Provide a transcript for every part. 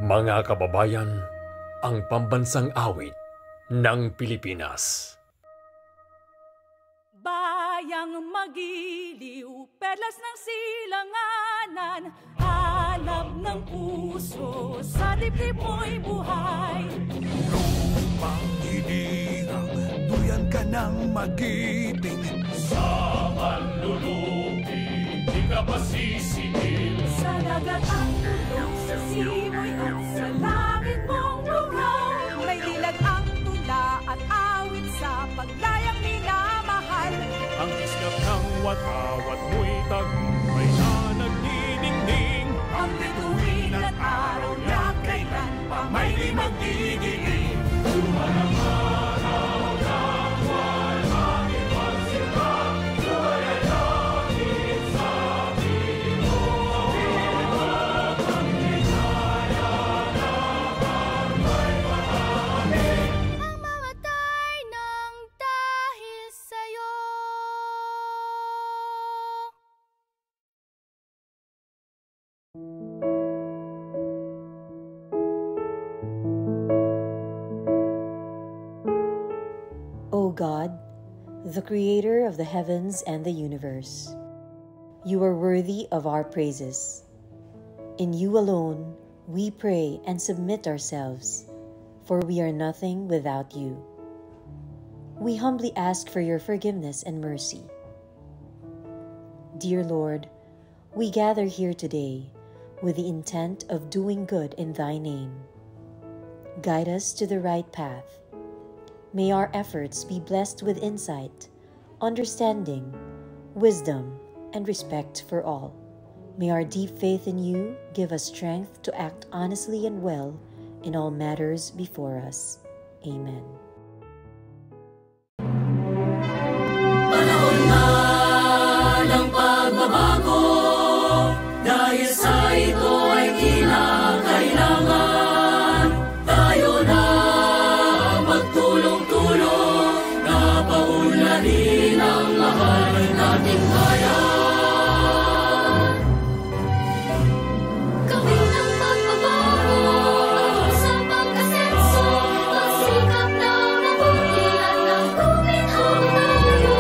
Mga kababayan, ang pambansang awit ng Pilipinas. Bayang magiliw, perlas ng silanganan, hanap ng puso, sa dibdib mo'y buhay. Lupang hinirang, duyan ka ng magiting. Sa manlulupi, di ka pasisingil. Sa dagat ang tulong, sa simoy at sa langit mong lugaw. May dilag ang tula at awit sa paglayang minamahal. Ang iskap ng watawat mo'y tagumpay na nagdiningning. Ang bituin at araw na kailan pa may di magdidilim. Tumanang araw ng walang ipagsira, tuloy ay langit sa piling mo. Ang ligaya na may marami. Ang mamatay ng dahil sa'yo. O God, the creator of the heavens and the universe, you are worthy of our praises. In you alone we pray and submit ourselves, for we are nothing without you. We humbly ask for your forgiveness and mercy. Dear Lord, we gather here today with the intent of doing good in thy name. Guide us to the right path. May our efforts be blessed with insight, understanding, wisdom, and respect for all. May our deep faith in you give us strength to act honestly and well in all matters before us. Amen. Panahon na ng pagbabago, dahil sa ito ay kinakailangan tayo na magtulong-tulong na paunlarin ang mahal nating bayan. Gawin ang pagbabago sa pag-asenso, magsikap ng mabuti at ng kuminhaw tayo.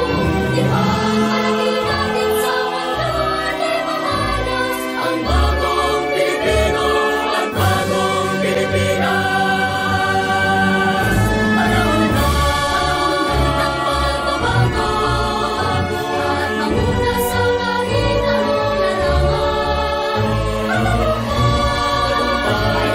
Ipagmalaki natin sa mundo di mamalas Ang bagong Pilipino at bagong Pilipinas. Panahon na ng pagbabago at manguna sa kahit anong larangan. Tagumpay,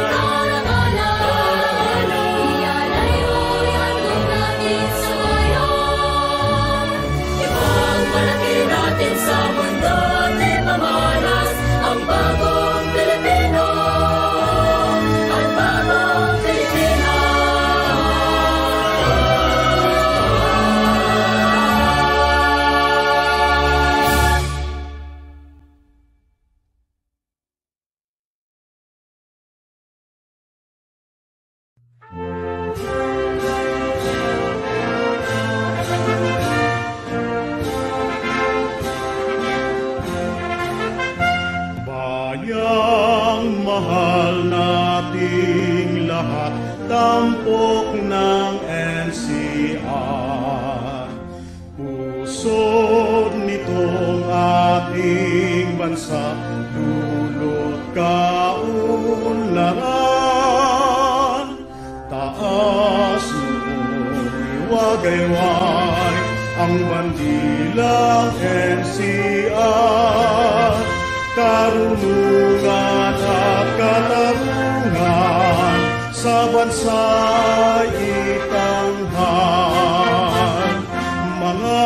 karangalan, iyan ay ihandog natin sa bayan. Ipagmalaki natin sa mundo di mamalas ang bagong Pilipino at bagong Pilipinas. Bayang mahal nating lahat, tampok ng NCR. Pusod nitong ating bansa, dulot kaunlaran. Taas noon iwagayway ang bandilang NCR. Karunungan at katarungan sa bansa'y itanghal. Mga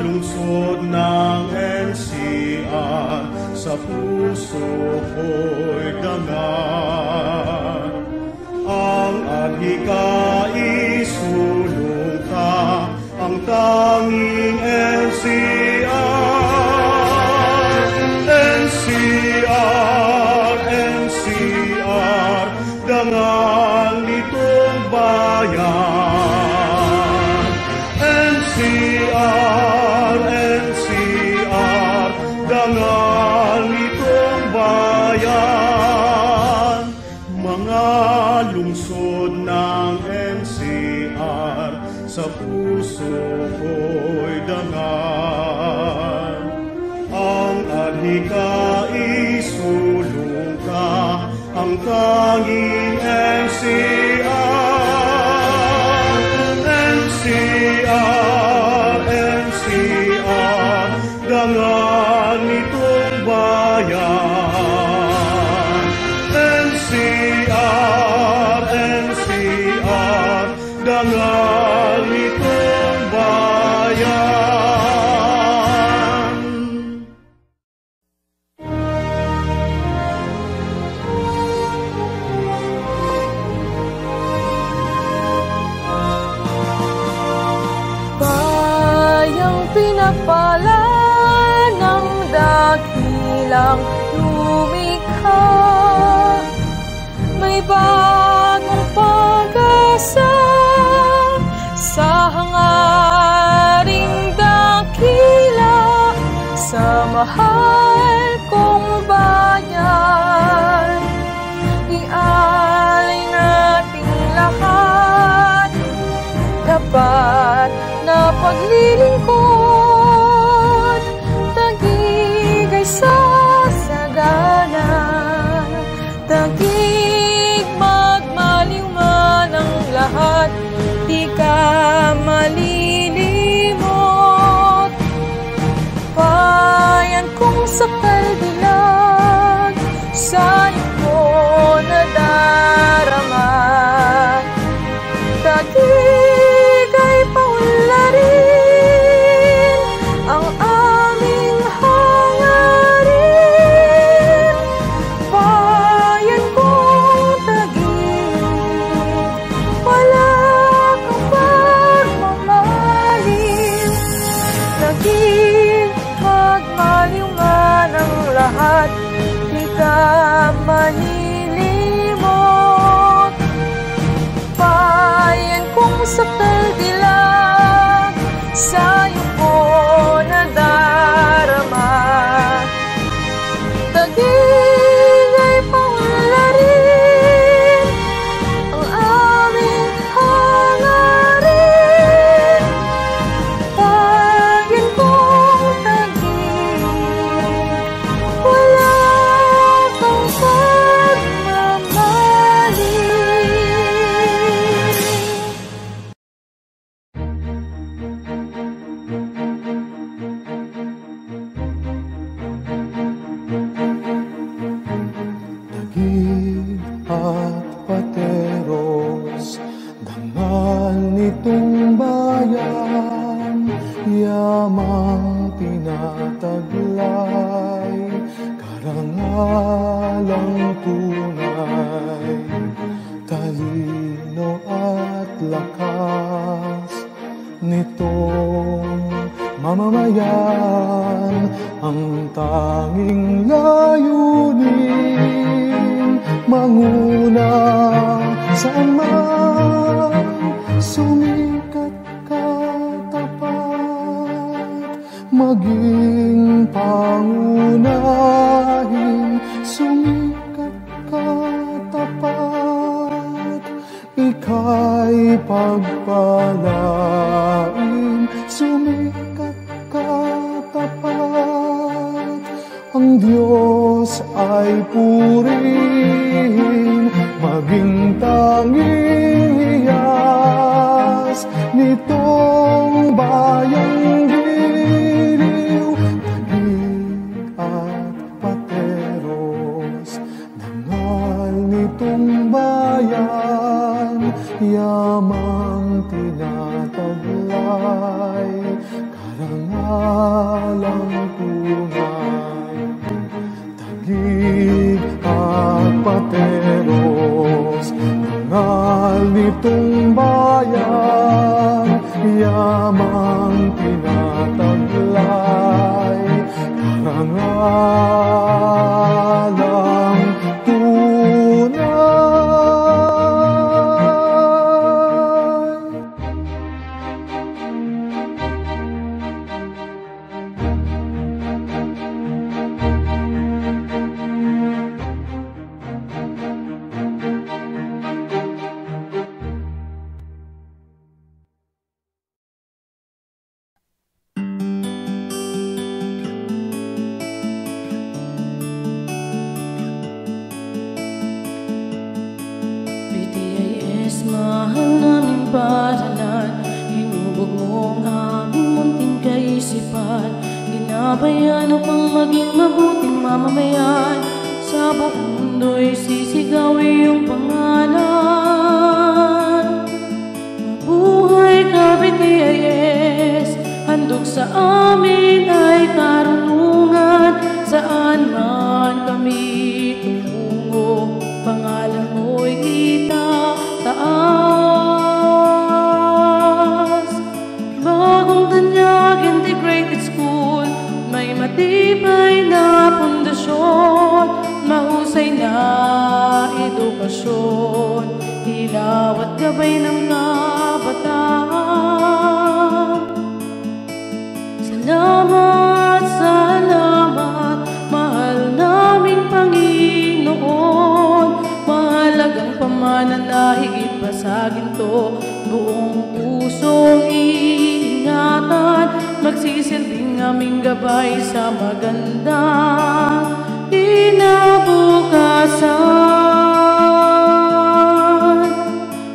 lungsod ng NCR sa puso ko'y dangan. Ang adhika isulong ka, ang tanging NCR. NCR, NCR, dangal nitong bayan. NCR, NCR, dangal nitong bayan. Mga lungsod ng NCR, sa puso ko'y dangal. Ang adhika isulong ka, ang tanging NCR. NCR, NCR, dangal nitong bayan. NCR, NCR, dangal nitong bayan. Bayang pinapala ng dakilang lumikha, may bagong pag-asa sa hangaring dakila, sa mahal kong bayan. Ialay nating lahat, tapat na paglilingkod, tagig ay sasagana, tagig magmaliwan ang lahat, di ka malilimot. Bayan kong sakal dilag, sa'yo ko nadarama, tagig ay paunlarin ang aming hangarin. Bayan kong tagig, wala kang pagmamalim, tagig magmaliwan ang lahat, di ka manilimot. Bayan kong sakal dilag, sa'yo ko nadarama, tagig ay paunlarin ang aming hangarin. Bayan kong tagig, wala kang Dagig at pateros, dangal nitong bayan, yamang tinataglay, karangalang tunay, talino at lakas nitong mamamayan, ang tanging layunin, manguna saan man, sumikat katapat, maging pangunahin, sumikat katapat, ika'y pagpalain, sumikat katapat, ang Diyos ay purihin, maging tanging hiyas nitong bayang giliw. Dagig at pateros, dangal nitong bayan, yamang tinataglay, karangalang tunay. Dagig at pateros, dangal nitong bayan, yamang tinataglay, karangalang tunay. paaralan. Hinubog mo ang aming munting kaisipan, ginabayan upang maging mabuting mamamayan. Sa buong mundo'y sisigaw iyong pangalan. Mabuhay ka-BTIS, handog sa amin ay karunungan. Saan man kami tumungo, pangalan mo'y itataas. Bagong Tanyag Integrated School, may matibay na pundasyon, mahusay na edukasyon, ilaw at gabay ng kabataan. Salamat, salamat, mahal naming Panginoon. Mahalagang pamana na higit pa sa ginto, buong pusong iingatan, magsisilbing aming gabay sa magandang kinabukasan.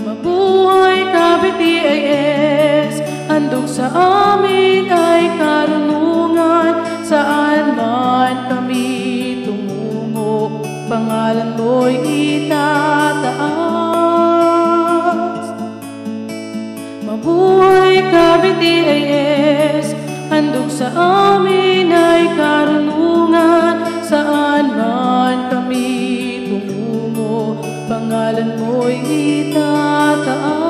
Mabuhay ka-BTIS, handog sa amin ay karunungan. Saan man kami tumungo, pangalan mo'y itataas. Mabuhay ka-BTIS, handog sa amin ay karunungan. Saan man kami tumungo, pangalan mo'y itataas.